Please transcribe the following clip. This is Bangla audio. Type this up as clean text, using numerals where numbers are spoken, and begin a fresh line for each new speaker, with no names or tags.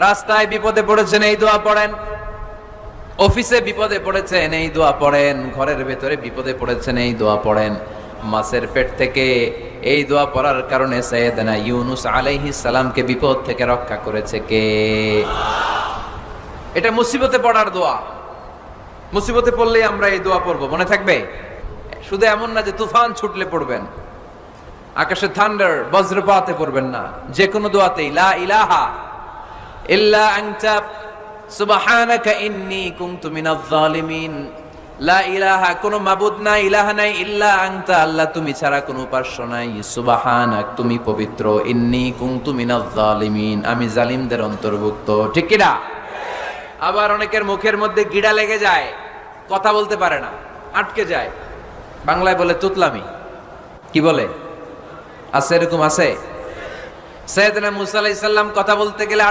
রাস্তায় বিপদে পড়েছেন এই দোয়া পড়েন, অফিসে বিপদে পড়েছেন এই দোয়া পড়েন, ঘরের ভেতরে বিপদে পড়েছেন এই দোয়া পড়েন। মাছের পেট থেকে এই দোয়া পড়ার কারণে সাইয়েদনা ইউনুস আলাইহিস সালামকে বিপদ থেকে রক্ষা করেছে কে? এটা মুসিবতে পড়ার দোয়া। মুসিবতে পড়লেই আমরা এই দোয়া পড়বো, মনে থাকবে? শুধু এমন না যে তুফান ছুটলে পড়বেন, আকাশে থান্ডার বজ্রপাতে পড়বেন না, যে কোনো দোয়াতেই লা ইলাহা ইল্লা আনতা সুবহানাকা ইন্নী কুনতু মিনাজ জালিমিন। লা ইলাহা, কোনো মাবুদ নাই, ইলাহা নাই, ইল্লা আনতা, আল্লাহ তুমি ছাড়া কোনো উপাস্য নাই, সুবহানাক তুমি পবিত্র, ইন্নী কুনতু মিনাজ জালিমিন আমি জালিমদের অন্তর্ভুক্ত। ঠিক কি না? আবার অনেকের মুখের মধ্যে গিড়া লেগে যায়, কথা বলতে পারে না, আটকে যায়, বাংলায় বলে তুতলামি। কি বলে? আছে, এরকম আছে। সাইয়েদনা মুসা আলাইহিস সালাম কথা বলতে গেলে